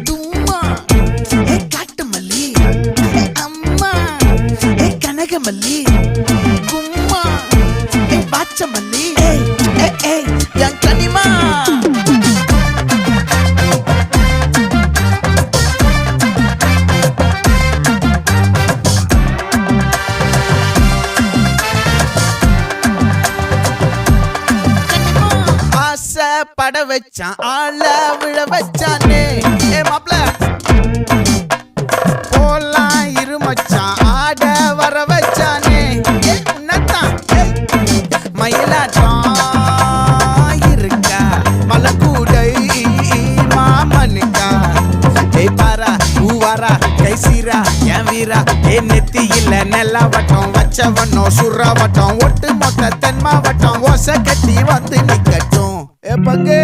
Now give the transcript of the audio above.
தும்மா காட்டு மல்லி அம்மா கனகமல்லி கும்மா பாச்ச மல்லி என் கனிமா பட வச்சான் ஆள விழ வச்சானே மாப்ள போலாம் இருமச்சான் ஆட வர வச்சானே உன்னதான் மயிலாட்டம் இருக்கா மலக்கூடை மாமனுக்கா பாரா பூவாரா கைசீரா என் வீரா நெத்தி இல்ல நெல்லாவட்டம் வச்சவட்டம் சுறாவட்டம் ஒட்டு மொத்த தென் மாவட்டம் ஓசை கட்டி வந்து நிக்கட்டும் பங்கே